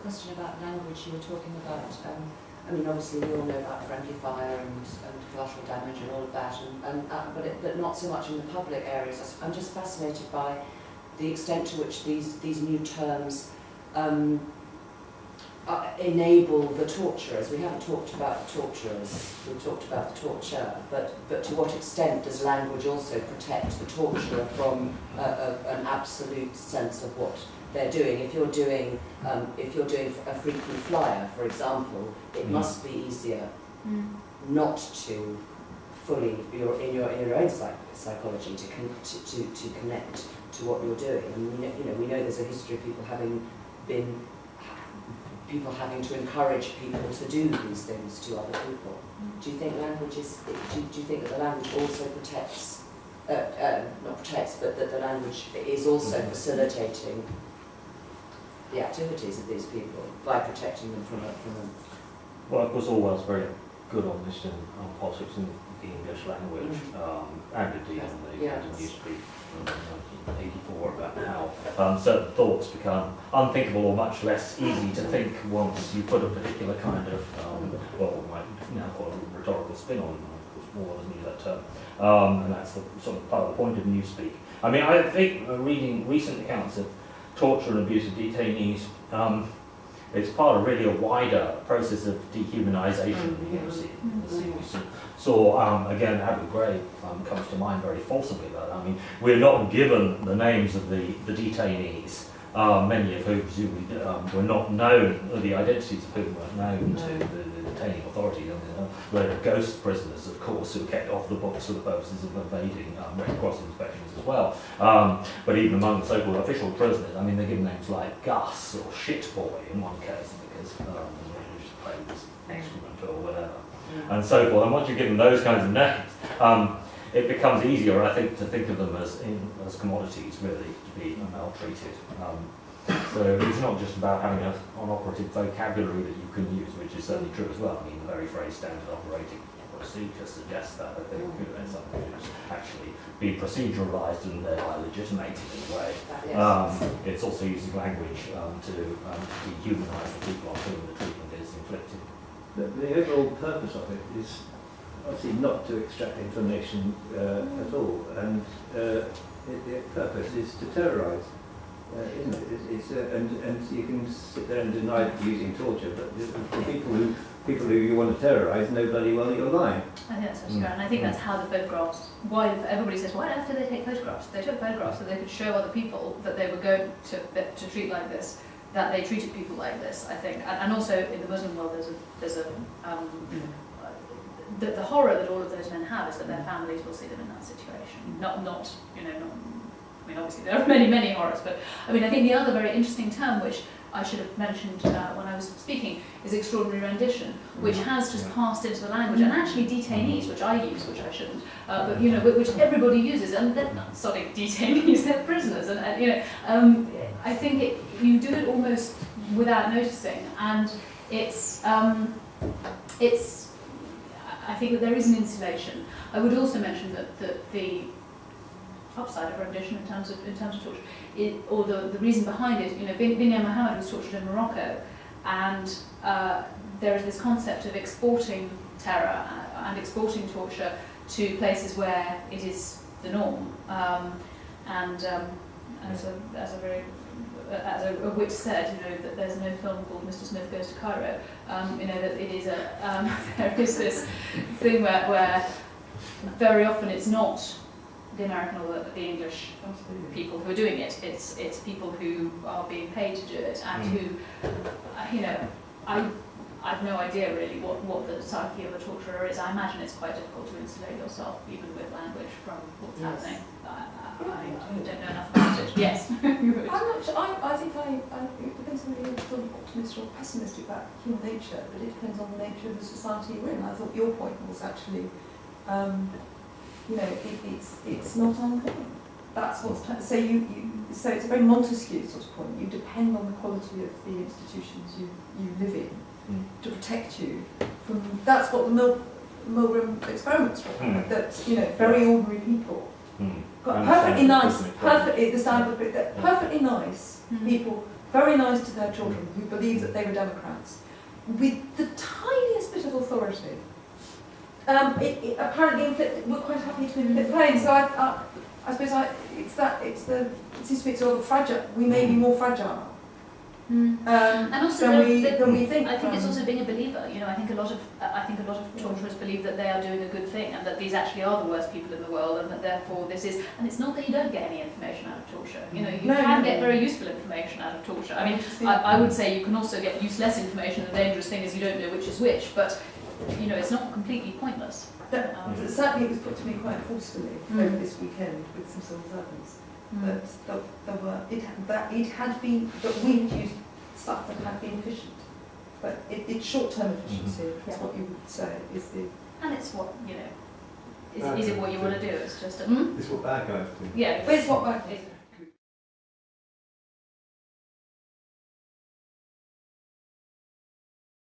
question about language. You were talking about, I mean, obviously we all know about friendly fire and collateral damage and all of that, but not so much in the public areas. I'm just fascinated by the extent to which these new terms enable the torturers. We haven't talked about torturers, we've talked about the torture, but to what extent does language also protect the torturer from an absolute sense of what they're doing? If you're doing a frequent flyer, for example, it must be easier not to fully, in your own psychology, to connect to what you're doing. And we know there's a history of people having to encourage people to do these things to other people. Do you think language is? Do you think that the language also protects? Not protects, but that the language is also facilitating the activities of these people by protecting them from a. Well, of course, Orwell's very good on this in politics in the English language, and indeed on the newspeak from 1984 about how certain thoughts become unthinkable or much less easy to think once you put a particular kind of, well, we might now call it a rhetorical spin on, of course, more than use that term, and that's the sort of part of the point of newspeak. I mean, I think reading recent accounts of torture and abuse of detainees, it's part of really a wider process of dehumanisation. So again, Abu Ghraib comes to mind very forcibly. That I mean, we're not given the names of the detainees, many of whom presumably were not known, or the identities of whom weren't known to the detaining authorities. There are ghost prisoners, of course, who were kept off the books for the purposes of evading Red Cross inspections as well. But even among the so-called official prisoners, I mean, they're given names like Gus or Shit Boy in one case because the British play was excrement or whatever, and so forth. And once you're given those kinds of names, it becomes easier, I think, to think of them as commodities, really, to be maltreated. So it's not just about having an operative vocabulary that you can use, which is certainly true as well. I mean, the very phrase standard operating procedure suggests that. I think it's something that's actually being proceduralised and thereby legitimated in a way. It's also using language to dehumanise the people on whom the treatment is inflicted. The overall purpose of it is obviously not to extract information at all, and the purpose is to terrorise. Isn't it? And you can sit there and deny using torture, but the people who you want to terrorise know bloody well that you're lying. I think that's absolutely right, and I think that's how the photographs. Why everybody says, why after they take photographs? They took photographs so they could show other people that they were going to treat like this, that they treated people like this. I think, and also in the Muslim world, there's a the horror that all of those men have is that their families will see them in that situation. Not I mean, obviously there are many horrors, but I mean, I think the other very interesting term, which I should have mentioned when I was speaking, is extraordinary rendition, which has just passed into the language, and actually detainees, which I use, which I shouldn't, but which everybody uses, and they're not sorry, detainees, they're prisoners, and I think you do it almost without noticing, and it's I think that there is an insulation. I would also mention that the upside of rendition in terms of torture, or the reason behind it. Binyam Mohammed was tortured in Morocco, and there is this concept of exporting terror and exporting torture to places where it is the norm. As a wit said, that there's no film called Mr. Smith Goes to Cairo. That it is there is this thing where very often it's not the American or the English people who are doing it. It's people who are being paid to do it, and who, I've no idea really what the psyche of a torturer is. I imagine it's quite difficult to insulate yourself, even with language, from what's happening. I don't know enough about it. Yes. I'm not sure. I think it depends on whether you're sort of optimistic or pessimistic about human nature, but it depends on the nature of the society you're in. I thought your point was actually, it's not uncommon. That's what's so so it's a very Montesquieu sort of point. You depend on the quality of the institutions you live in to protect you from. That's what the Milgram experiments were. That very ordinary people. Perfectly nice, perfectly the standard, perfectly nice people very nice to their children, who believed that they were democrats, with the tiniest bit of authority. Apparently were quite happy to inflict pain. So I suppose it seems to be sort of fragile. We may be more fragile. And also than we think. I think it's also being a believer. You know, I think a lot of torturers believe that they are doing a good thing, and that these actually are the worst people in the world, and that therefore this is. And it's not that you don't get any information out of torture. You know, you can get very useful information out of torture. I mean, I would say you can also get useless information. The dangerous thing is you don't know which is which. But you know, it's not completely pointless. Certainly, it was put to me quite forcefully over this weekend with some civil servants. That it had been that we had used stuff that had been efficient, but it's short-term efficiency. That's what you would say is the. And it's what you know. Is it what you want to do? It's just a. It's what bad guys do. Yeah, But it's what.